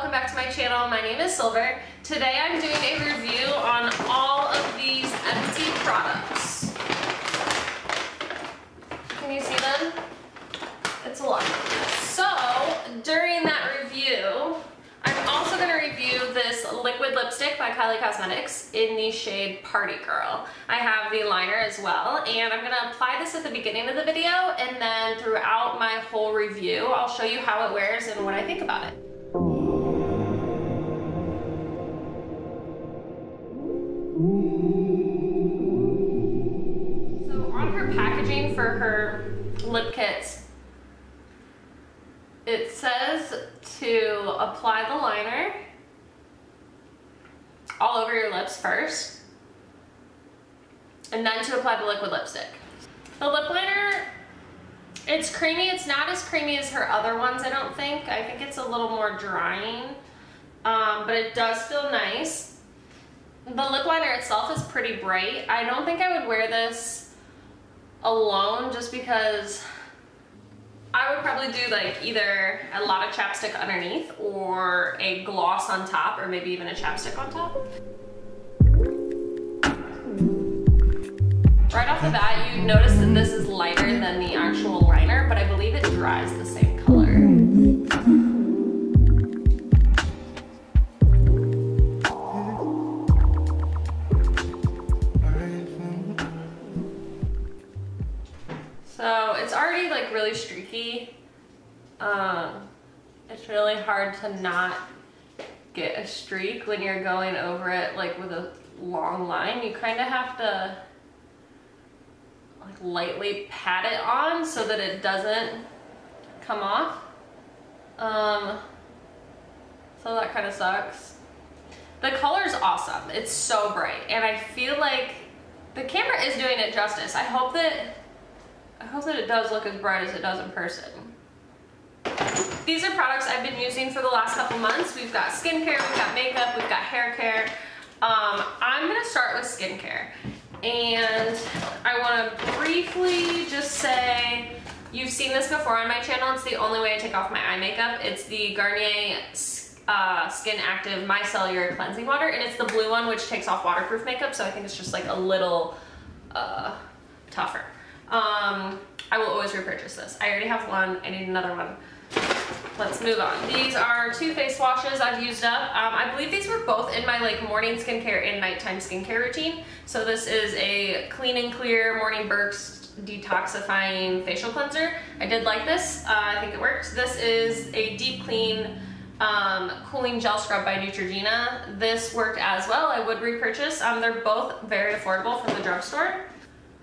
welcome back to my channel. My name is Silver. Today I'm doing a review on all of these empty products. Can you see them? It's a lot. So during that review, I'm also going to review this liquid lipstick by Kylie Cosmetics in the shade Party Girl. I have the liner as well, and I'm going to apply this at the beginning of the video, and then throughout my whole review, I'll show you how it wears and what I think about it. So on her packaging for her lip kits, it says to apply the liner all over your lips first, and then to apply the liquid lipstick. The lip liner, it's creamy. It's not as creamy as her other ones, I don't think. I think it's a little more drying, but it does feel nice. The lip liner itself is pretty bright. I don't think I would wear this alone just because I would probably do like either a lot of chapstick underneath or a gloss on top, or maybe even a chapstick on top. Right off the bat, you notice that this is lighter than the actual liner, but I believe it dries the same color. So it's already like really streaky. It's really hard to not get a streak when you're going over it like with a long line. You kind of have to like lightly pat it on so that it doesn't come off. So that kind of sucks. The color's awesome. It's so bright, and I feel like the camera is doing it justice. I hope that it does look as bright as it does in person. These are products I've been using for the last couple months. We've got skincare, we've got makeup, we've got hair care. I'm gonna start with skincare. And I wanna briefly just say, you've seen this before on my channel. It's the only way I take off my eye makeup. It's the Garnier Skin Active Micellar Cleansing Water, and it's the blue one, which takes off waterproof makeup, so I think it's just like a little tougher. I will always repurchase this. I already have one. I need another one. Let's move on. These are two face washes I've used up. I believe these were both in my like morning skincare and nighttime skincare routine. So this is a Clean and Clear Morning Burst Detoxifying Facial Cleanser. I did like this. I think it works. This is a Deep Clean Cooling Gel Scrub by Neutrogena. This worked as well. I would repurchase. They're both very affordable from the drugstore.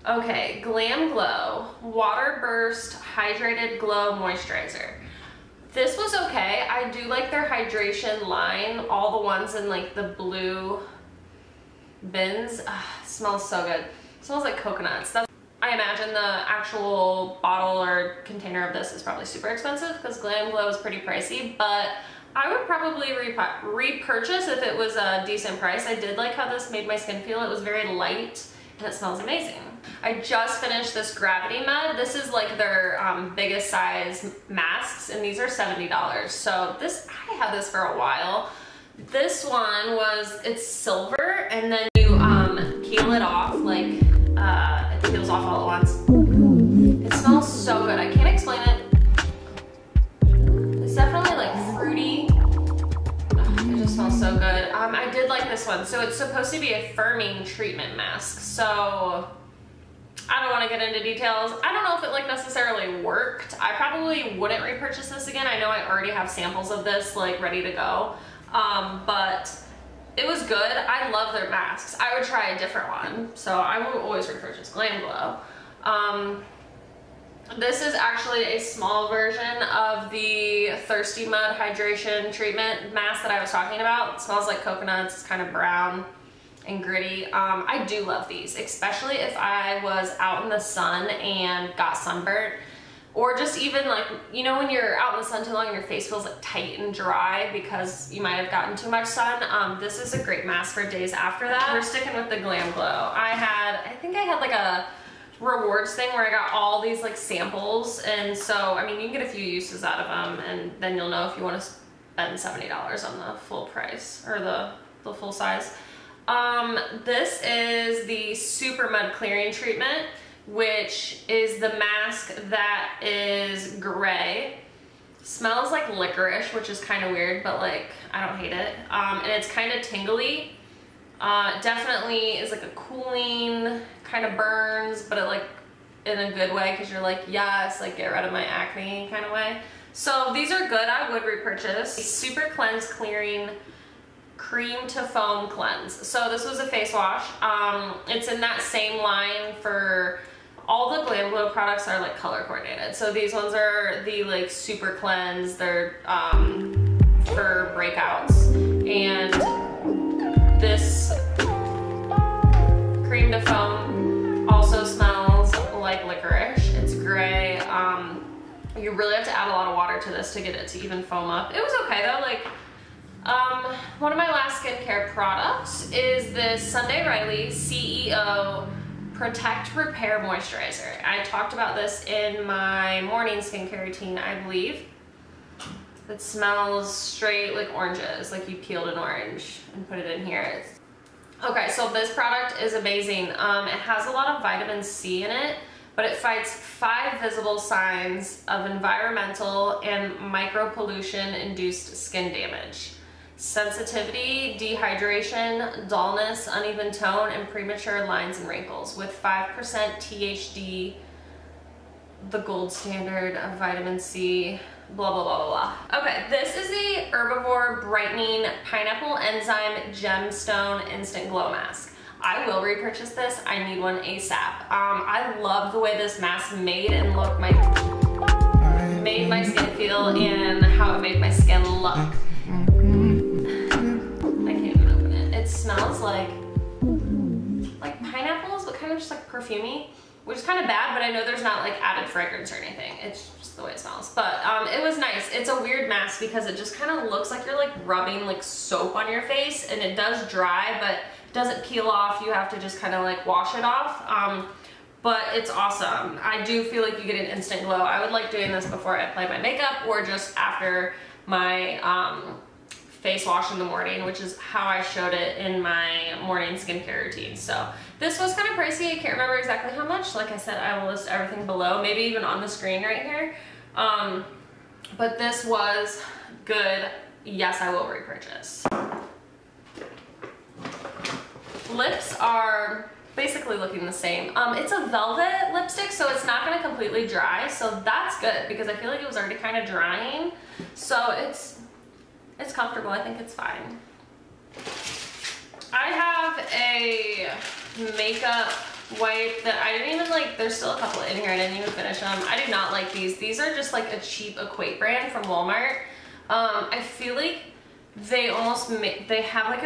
Okay, GlamGlow Waterburst Hydrated Glow Moisturizer. This was okay. I do like their hydration line, all the ones in like the blue bins. Smells so good. It smells like coconuts. I imagine the actual bottle or container of this is probably super expensive because GlamGlow is pretty pricey, but I would probably repurchase if it was a decent price. I did like how this made my skin feel. It was very light and it smells amazing. I just finished this Gravity Mud. This is like their biggest size masks, and these are $70. So this, I had this for a while. This one it's silver, and then you peel it off, like it peels off all at once. It smells so good. I can't explain it. It's definitely like fruity. It just smells so good. I did like this one. So it's supposed to be a firming treatment mask. So I don't want to get into details. I don't know if it like necessarily worked. I probably wouldn't repurchase this again. I know I already have samples of this like ready to go. But it was good. I love their masks. I would try a different one. So I will always repurchase GlamGlow. This is actually a small version of the Thirsty Mud Hydration Treatment Mask that I was talking about. It smells like coconuts. It's kind of brown and gritty. I do love these, especially if I was out in the sun and got sunburnt, or just even like, you know, when you're out in the sun too long and your face feels like tight and dry because you might have gotten too much sun. This is a great mask for days after that. We're sticking with the GlamGlow. I think I had like a rewards thing where I got all these like samples, and so I mean you can get a few uses out of them, and then you'll know if you want to spend $70 on the full price, or the full size. This is the Super Mud Clearing Treatment, which is the mask that is gray. Smells like licorice, which is kind of weird, but like, I don't hate it. And it's kind of tingly. Definitely is like a cooling, kind of burns, but it like in a good way, because you're like, yes, like get rid of my acne kind of way. So these are good, I would repurchase. Super Cleanse Clearing Cream to Foam Cleanse. So this was a face wash. It's in that same line for all the GlamGlow products are like color coordinated. So these ones are the like Super Cleanse, they're for breakouts. And this cream to foam also smells like licorice. It's gray. You really have to add a lot of water to this to get it to even foam up. It was okay though. Like, one of my last skincare products is this Sunday Riley C.E.O. Protect Repair Moisturizer. I talked about this in my morning skincare routine, I believe. It smells straight like oranges, like you peeled an orange and put it in here. Okay, so this product is amazing. It has a lot of vitamin C in it, but it fights 5 visible signs of environmental and micropollution induced skin damage. Sensitivity, dehydration, dullness, uneven tone, and premature lines and wrinkles, with 5% THD, the gold standard of vitamin C, blah, blah, blah, blah, blah. Okay, this is the Herbivore Brightening Pineapple Enzyme Gemstone Instant Glow Mask. I will repurchase this. I need one ASAP. I love the way this mask made my skin feel and how it made my skin look. I can't even open it. It smells like pineapples, but kind of just like perfumey, which is kind of bad, but I know there's not like added fragrance or anything. It's just the way it smells. But it was nice. It's a weird mask because it just kind of looks like you're like rubbing like soap on your face, and it does dry, but it doesn't peel off. You have to just kind of like wash it off. But it's awesome. I do feel like you get an instant glow. I would like doing this before I apply my makeup or just after my face wash in the morning, which is how I showed it in my morning skincare routine. So this was kind of pricey. I can't remember exactly how much. Like I said, I will list everything below, maybe even on the screen right here. But this was good. Yes, I will repurchase. Lips are basically looking the same. It's a velvet lipstick, so it's not going to completely dry, so that's good because I feel like it was already kind of drying. So it's comfortable. I think it's fine. I have a makeup wipe that I didn't even like. There's still a couple in here. I didn't even finish them. I do not like these. These are just like a cheap Equate brand from Walmart. I feel like they almost they have like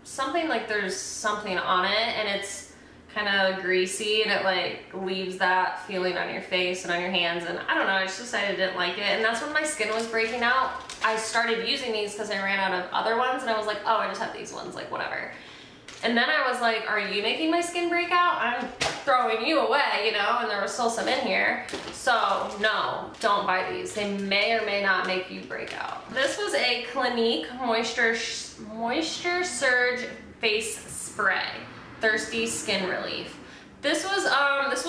something like there's something on it, and it's kind of greasy, and it like leaves that feeling on your face and on your hands, and I don't know, I just decided I didn't like it. And that's when my skin was breaking out. I started using these because I ran out of other ones, and I was like, oh, I just have these ones, like whatever. And then I was like, are you making my skin break out? I'm throwing you away, you know, and there was still some in here. So no, don't buy these. They may or may not make you break out. This was a Clinique Moisture Surge Face Spray. Thirsty Skin Relief. This was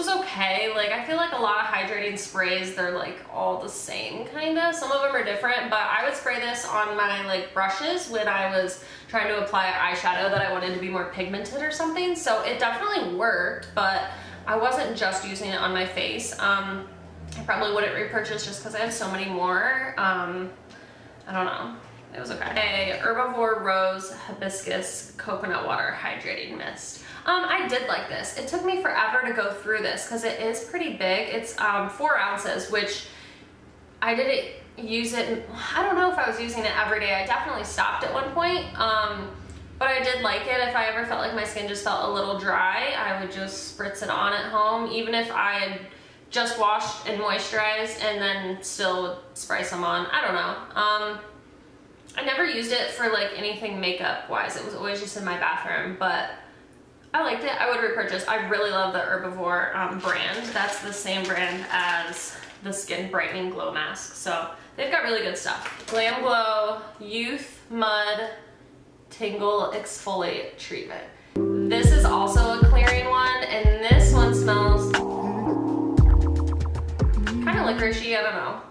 okay. Like, I feel like a lot of hydrating sprays, they're like all the same kind of. Some of them are different, but I would spray this on my like brushes when I was trying to apply eyeshadow that I wanted to be more pigmented or something. So it definitely worked, but I wasn't just using it on my face. I probably wouldn't repurchase just because I have so many more. I don't know. It was okay. A Herbivore Rose Hibiscus Coconut Water Hydrating Mist. I did like this. It took me forever to go through this because it is pretty big. It's 4 ounces, which I didn't use it. I don't know if I was using it every day. I definitely stopped at one point, but I did like it. If I ever felt like my skin just felt a little dry, I would just spritz it on at home, even if I had just washed and moisturized and then still spray some on. I don't know. I never used it for like anything makeup wise. It was always just in my bathroom, but I liked it. I would repurchase. I really love the Herbivore brand. That's the same brand as the Skin Brightening Glow Mask. So they've got really good stuff. GlamGlow Youth Mud Tingle Exfoliate Treatment. This is also a clearing one, and this one smells kind of licoricey, I don't know.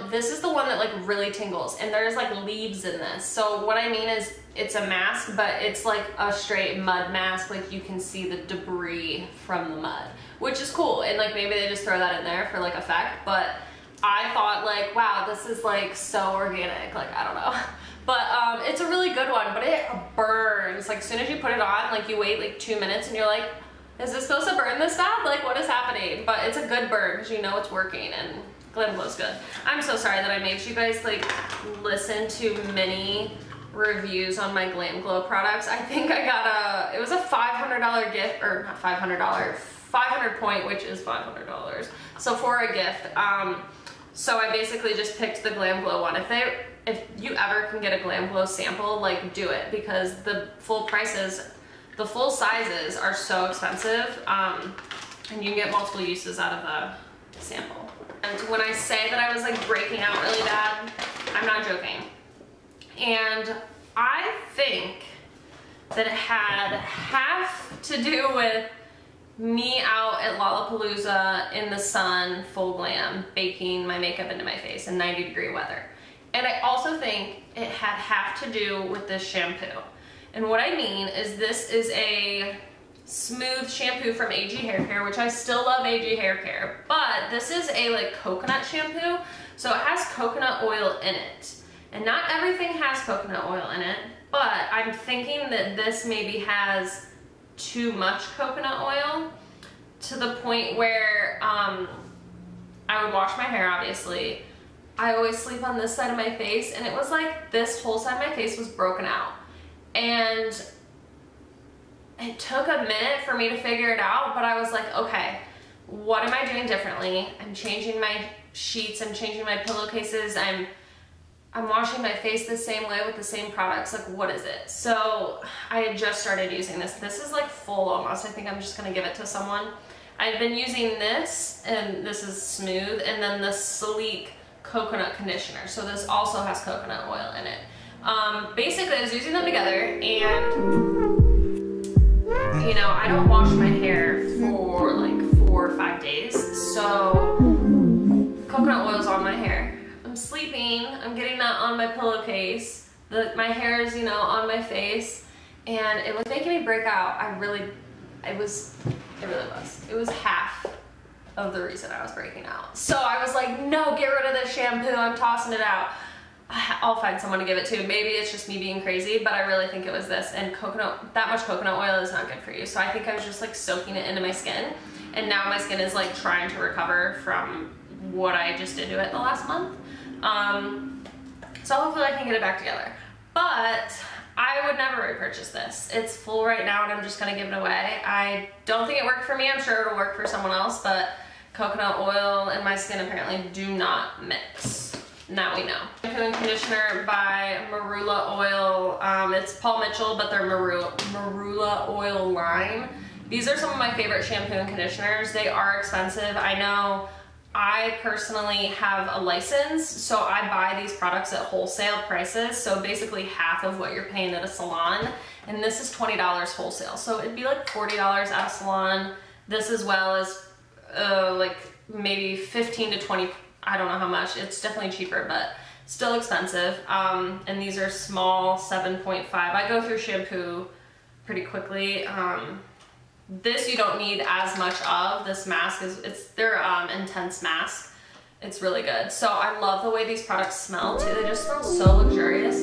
This is the one that like really tingles, and there's like leaves in this. So what I mean is it's a mask, but it's like a straight mud mask. Like you can see the debris from the mud, which is cool. And like maybe they just throw that in there for like effect, but I thought like, wow, this is like so organic. Like, I don't know. But it's a really good one, but it burns. Like as soon as you put it on, like you wait like 2 minutes and you're like, is this supposed to burn this bad? Like what is happening? But it's a good burn because you know it's working, and GlamGlow's good. I'm so sorry that I made you guys like listen to many reviews on my GlamGlow products. I think I got it was a $500 gift, or not $500, 500 point, which is $500. So for a gift. So I basically just picked the GlamGlow one. If you ever can get a GlamGlow sample, like do it, because the full prices, the full sizes are so expensive, and you can get multiple uses out of the sample. And when I say that I was like breaking out really bad, I'm not joking. And I think that it had half to do with me out at Lollapalooza in the sun, full glam, baking my makeup into my face in 90-degree weather. And I also think it had half to do with this shampoo. And what I mean is this is a Smooth Shampoo from AG Hair Care, which I still love AG Hair Care, but this is a like coconut shampoo, so it has coconut oil in it. And not everything has coconut oil in it, but I'm thinking that this maybe has too much coconut oil to the point where I would wash my hair, obviously. I always sleep on this side of my face, and it was like this whole side of my face was broken out. And it took a minute for me to figure it out, but I was like, okay, what am I doing differently? I'm changing my sheets, I'm changing my pillowcases, I'm washing my face the same way with the same products. Like, what is it? So I had just started using this. This is like full almost. I think I'm just gonna give it to someone. I've been using this, and this is Smooth, and then the Sleek Coconut Conditioner. So this also has coconut oil in it. Basically, I was using them together, and you know, I don't wash my hair for like 4 or 5 days, so coconut oil's on my hair. I'm sleeping, I'm getting that on my pillowcase, my hair is, you know, on my face, and it was making me break out. It really was. It was half of the reason I was breaking out. So I was like, no, get rid of this shampoo, I'm tossing it out. I'll find someone to give it to. Maybe it's just me being crazy, but I really think it was this. And that much coconut oil is not good for you. So I think I was just like soaking it into my skin. And now my skin is like trying to recover from what I just did to it the last month. So hopefully I can get it back together. But I would never repurchase this. It's full right now, and I'm just gonna give it away. I don't think it worked for me. I'm sure it'll work for someone else, but coconut oil and my skin apparently do not mix. Now we know. Shampoo and conditioner by Marula Oil. It's Paul Mitchell, but they're Marula Oil line. These are some of my favorite shampoo and conditioners. They are expensive. I know I personally have a license, so I buy these products at wholesale prices. So basically half of what you're paying at a salon. And this is $20 wholesale. So it'd be like $40 at a salon. This as well as like maybe 15 to 20, I don't know how much. It's definitely cheaper, but still expensive. And these are small, 7.5. I go through shampoo pretty quickly. This you don't need as much of. This mask is their intense mask. It's really good. So I love the way these products smell too. They just smell so luxurious.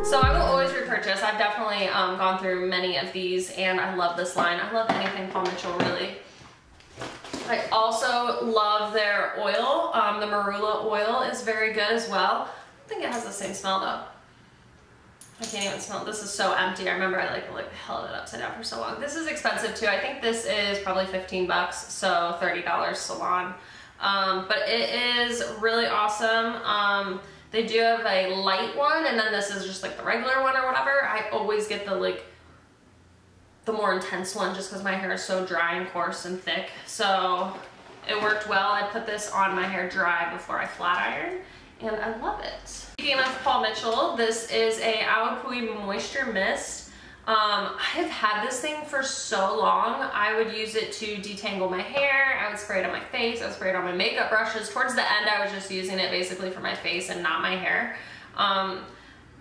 So I will always repurchase. I've definitely gone through many of these, and I love this line. I love anything Paul Mitchell, really. I also love their oil. The Marula oil is very good as well. I think it has the same smell though. I can't even smell it. This is so empty. I remember I like held it upside down for so long. This is expensive too. I think this is probably 15 bucks, so $30 salon. But it is really awesome. They do have a light one, and then this is just like the regular one or whatever. I always get the like the more intense one just because my hair is so dry and coarse and thick. So it worked well. I put this on my hair dry before I flat iron, and I love it. Speaking of Paul Mitchell, this is a Awapuhi Moisture Mist. I have had this thing for so long. I would use it to detangle my hair. I would spray it on my face. I would spray it on my makeup brushes. Towards the end, I was just using it basically for my face and not my hair.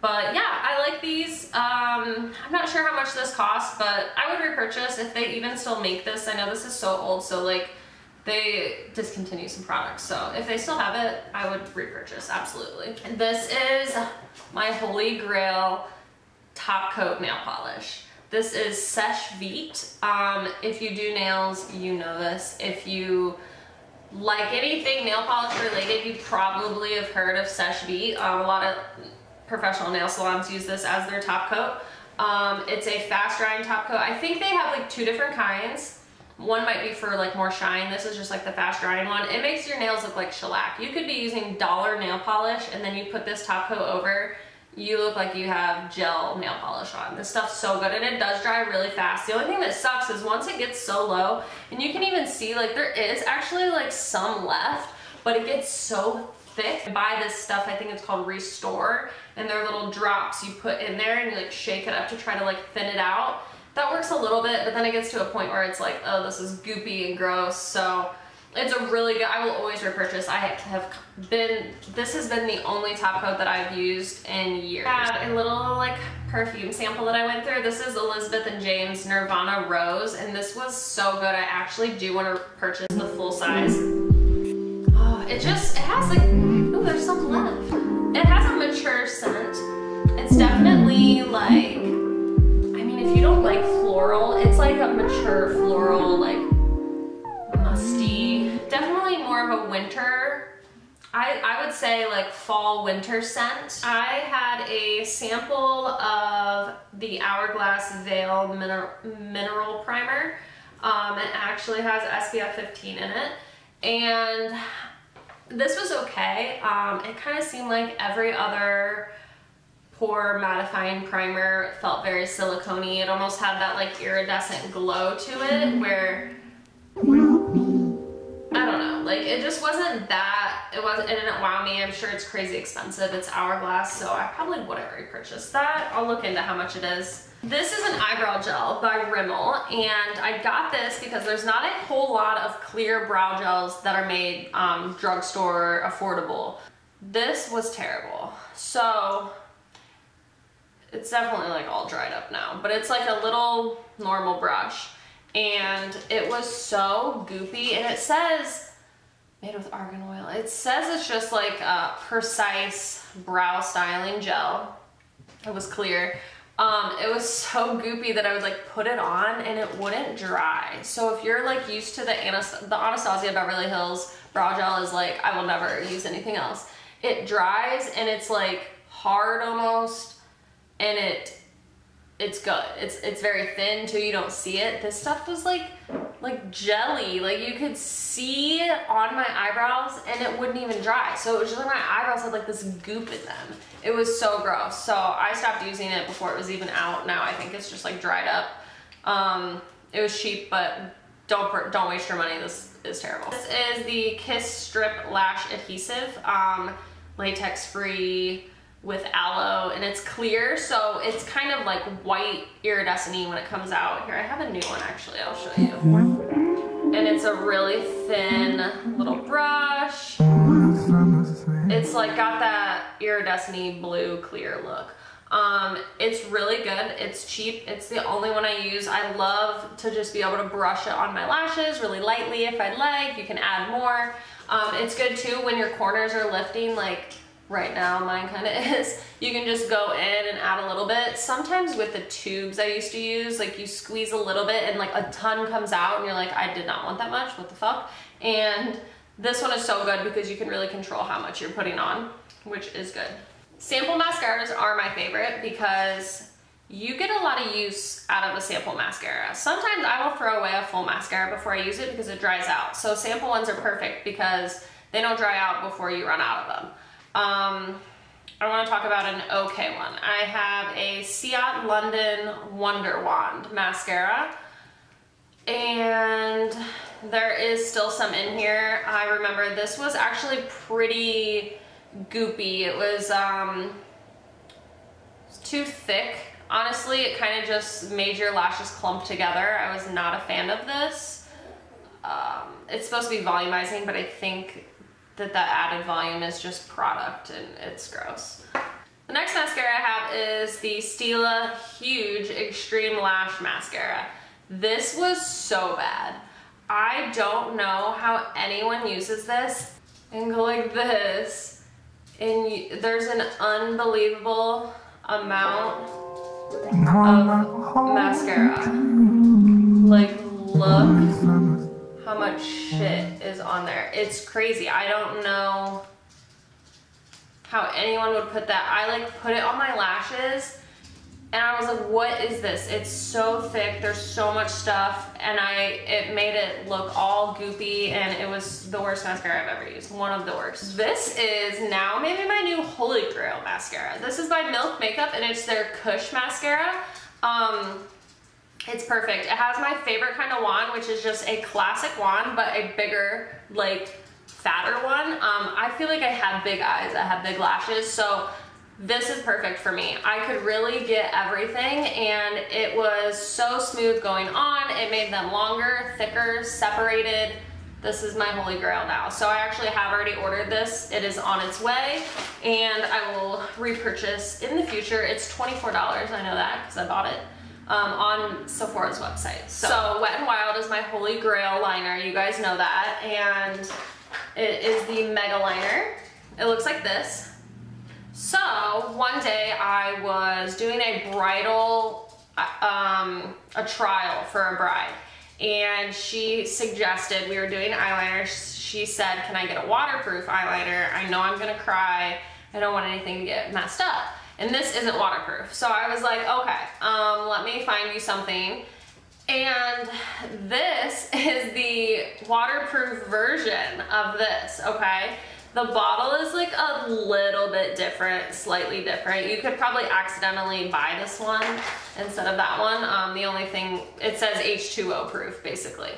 But yeah, I like these. I'm not sure how much this costs, but I would repurchase if they even still make this. I know this is so old, so like they discontinue some products. So if they still have it, I would repurchase, absolutely. And this is my holy grail top coat nail polish. This is Seche Vite. If you do nails, you know this. If you like anything nail polish related, you probably have heard of Seche Vite. A lot of professional nail salons use this as their top coat. It's a fast drying top coat. I think they have like 2 different kinds. One might be for like more shine. This is just like the fast drying one. It makes your nails look like shellac. You could be using dollar nail polish and then you put this top coat over, you look like you have gel nail polish on. This stuff's so good, and it does dry really fast. The only thing that sucks is once it gets so low, and you can even see like there is actually like some left, but it gets so thick. I buy this stuff, I think it's called Restore, and they're little drops you put in there and you like shake it up to try to like thin it out. That works a little bit, but then it gets to a point where it's like, oh, this is goopy and gross. So it's a really good, I will always repurchase. This has been the only top coat that I've used in years. I have a little like perfume sample that I went through. This is Elizabeth and James Nirvana Rose, and this was so good. I actually do want to purchase the full size. Oh, it has like, oh, there's some left. It has a mature scent. It's definitely like, I mean, if you don't like floral, it's like a mature floral, like musty, definitely more of a winter, I would say like fall winter scent. I had a sample of the Hourglass Veil Mineral Primer. It actually has SPF 15 in it, and this was okay. It kind of seemed like every other pore mattifying primer. It felt very silicone-y. It almost had that like iridescent glow to it where, I don't know, like it just wasn't that, it didn't wow me. I'm sure it's crazy expensive. It's Hourglass, so I probably wouldn't repurchase that. I'll look into how much it is. This is an eyebrow gel by Rimmel, and I got this because there's not a whole lot of clear brow gels that are made drugstore affordable. This was terrible. So it's definitely like all dried up now, but it's like a little normal brush. And it was so goopy, and it says made with argan oil. It says it's just like a precise brow styling gel. It was clear. It was so goopy that I would like put it on and it wouldn't dry. So if you're like used to the Anastasia Beverly Hills brow gel is like, I will never use anything else. It dries and it's like hard almost, and it's good. It's very thin too, you don't see it. This stuff was like jelly. Like you could see it on my eyebrows and it wouldn't even dry. So it was just like my eyebrows had like this goop in them. It was so gross. So I stopped using it before it was even out. Now I think it's just like dried up. It was cheap, but don't waste your money. This is terrible. This is the Kiss Strip Lash Adhesive, latex free, with aloe, and it's clear, so it's kind of like white iridescent-y when it comes out. Here, I have a new one actually, I'll show you. And it's a really thin little brush. It's like got that iridescent-y blue clear look. It's really good, it's cheap, it's the only one I use. I love to just be able to brush it on my lashes really lightly if I'd like. You can add more. It's good too when your corners are lifting, like right now mine kind of is. You can just go in and add a little bit. Sometimes with the tubes I used to use, like you squeeze a little bit and like a ton comes out and you're like, I did not want that much, what the fuck? And this one is so good because you can really control how much you're putting on, which is good. Sample mascaras are my favorite because you get a lot of use out of a sample mascara. Sometimes I will throw away a full mascara before I use it because it dries out. So sample ones are perfect because they don't dry out before you run out of them. I want to talk about an okay one. I have a Ciate Wonderwand mascara, and there is still some in here. I remember this was actually pretty goopy. It was too thick. Honestly, it kind of just made your lashes clump together. I was not a fan of this. It's supposed to be volumizing, but I think that added volume is just product and it's gross. The next mascara I have is the Stila Huge Extreme Lash Mascara. This was so bad. I don't know how anyone uses this and go like this, and there's an unbelievable amount of mascara. Like, look how much shit is on there. It's crazy. I don't know how anyone would put that. I like put it on my lashes and I was like, what is this? It's so thick, there's so much stuff, and it made it look all goopy, and it was the worst mascara I've ever used. One of the worst. This is now maybe my new holy grail mascara. This is by Milk Makeup, and it's their Kush mascara. It's perfect. It has my favorite kind of wand, which is just a classic wand, but a bigger, like, fatter one. I feel like I have big eyes, I have big lashes, so this is perfect for me. I could really get everything, and it was so smooth going on. It made them longer, thicker, separated. This is my holy grail now. So I actually have already ordered this. It is on its way, and I will repurchase in the future. It's $24, I know that because I bought it on Sephora's website. So Wet n Wild is my holy grail liner. You guys know that, and it is the Mega Liner. It looks like this. So one day I was doing a bridal, a trial for a bride, and she suggested, we were doing eyeliner, she said, can I get a waterproof eyeliner? I know I'm gonna cry, I don't want anything to get messed up. And this isn't waterproof. So I was like, okay, let me find you something. And this is the waterproof version of this, okay? The bottle is like a little bit different, slightly different. You could probably accidentally buy this one instead of that one. The only thing, it says H2O proof, basically.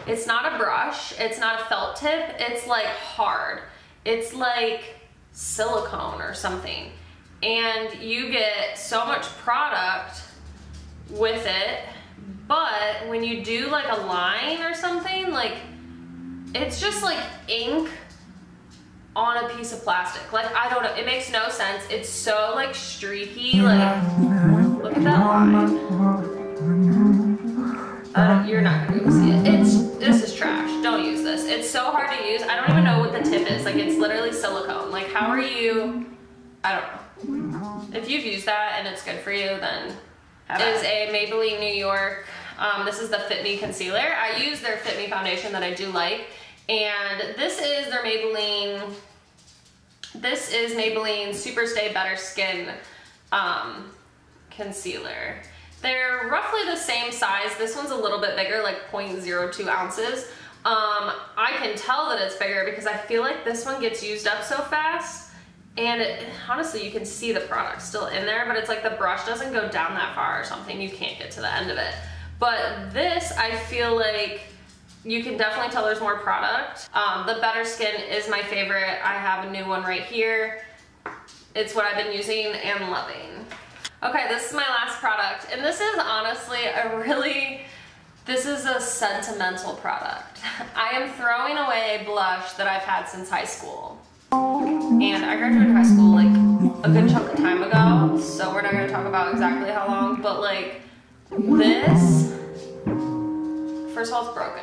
It's not a brush, it's not a felt tip, it's like hard. It's like silicone or something. And you get so much product with it, but when you do like a line or something, like, it's just like ink on a piece of plastic. Like, I don't know, it makes no sense. It's so like streaky, like, look at that line. You're not gonna be able to see it. This is trash, don't use this. It's so hard to use, I don't even know what the tip is. Like, it's literally silicone. Like, how are you, I don't know. If you've used that and it's good for you, then have it. It is a Maybelline New York, this is the Fit Me Concealer. I use their Fit Me foundation that I do like. And this is their Maybelline Super Stay Better Skin concealer. They're roughly the same size. This one's a little bit bigger, like 0.02 ounces. I can tell that it's bigger because I feel like this one gets used up so fast. And honestly, you can see the product still in there, but it's like the brush doesn't go down that far or something. You can't get to the end of it. But this, I feel like, you can definitely tell there's more product. The Better Skin is my favorite. I have a new one right here. It's what I've been using and loving. Okay, this is my last product, and this is honestly this is a sentimental product. I am throwing away a blush that I've had since high school. And I graduated high school like a good chunk of time ago, so we're not gonna talk about exactly how long, but like this, first of all, it's broken.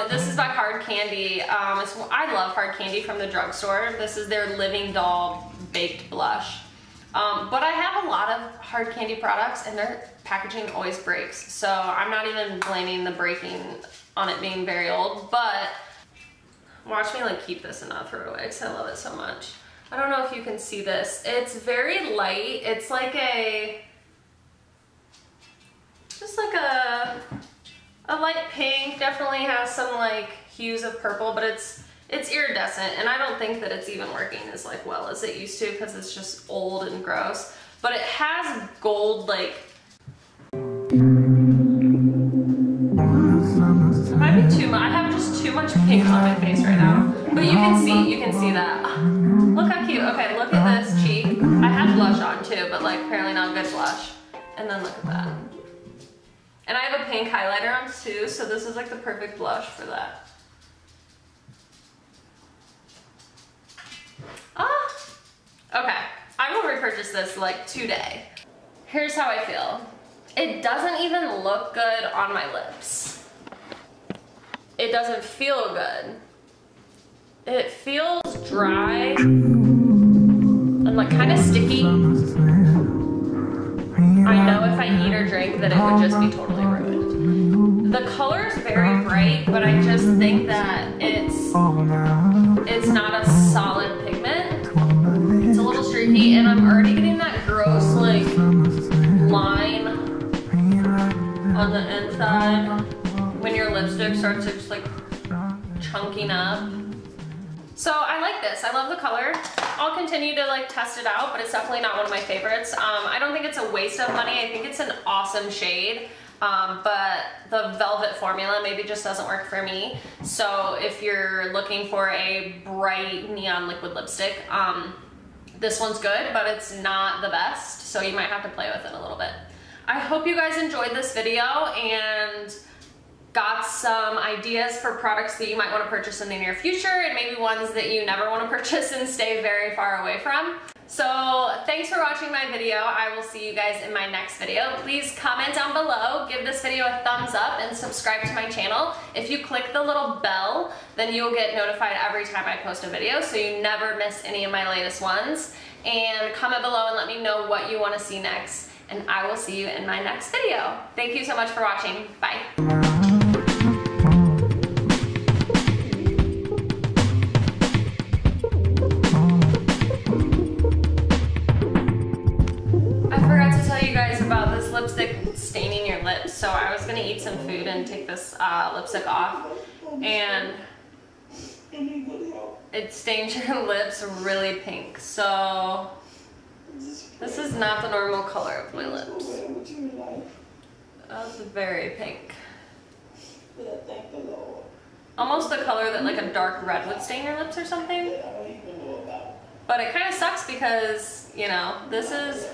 This is by Hard Candy. I love Hard Candy from the drugstore. This is their Living Doll Baked Blush. But I have a lot of Hard Candy products and their packaging always breaks. So I'm not even blaming the breaking on it being very old, but watch me like keep this and not throw it away because I love it so much. I don't know if you can see this. It's very light. It's like just like a light pink. Definitely has some like hues of purple, but it's It's iridescent, and I don't think that it's even working as like well as it used to because it's just old and gross. But it has gold like. It might be too much. I have just too much pink on my face right now. But you can see that. Look how cute. Okay, look at this cheek. I had blush on too, but like apparently not good blush. And then look at that. And I have a pink highlighter on too, so this is like the perfect blush for that. Okay, I will repurchase this like today. Here's how I feel. It doesn't even look good on my lips. It doesn't feel good. It feels dry and like kind of sticky. I know if I eat or drink that it would just be totally ruined. The color is very bright, but I just think that it's not a solid pigment. It's a little streaky, and I'm already getting that gross like line on the inside when your lipstick starts to just like chunking up. So I like this. I love the color. I'll continue to like test it out, but it's definitely not one of my favorites. I don't think it's a waste of money. I think it's an awesome shade, but the velvet formula maybe just doesn't work for me. So if you're looking for a bright neon liquid lipstick, this one's good, but it's not the best. So you might have to play with it a little bit. I hope you guys enjoyed this video and got some ideas for products that you might want to purchase in the near future, and maybe ones that you never want to purchase and stay very far away from. So thanks for watching my video. I will see you guys in my next video. Please comment down below, give this video a thumbs up, and subscribe to my channel. If you click the little bell, then you'll get notified every time I post a video, so you never miss any of my latest ones. And comment below and let me know what you want to see next, and I will see you in my next video. Thank you so much for watching. Bye. Lipstick staining your lips. So I was gonna eat some food and take this lipstick off, and it stains your lips really pink. So this is not the normal color of my lips. That's very pink. Almost the color that like a dark red would stain your lips or something. But it kind of sucks because, you know, this is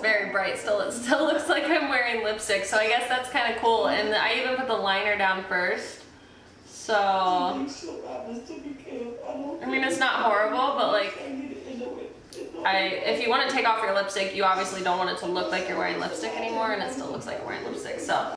very bright still. It still looks like I'm wearing lipstick, so I guess that's kind of cool. And I even put the liner down first. So, I mean, it's not horrible, but like, if you want to take off your lipstick, you obviously don't want it to look like you're wearing lipstick anymore, and it still looks like you're wearing lipstick, so.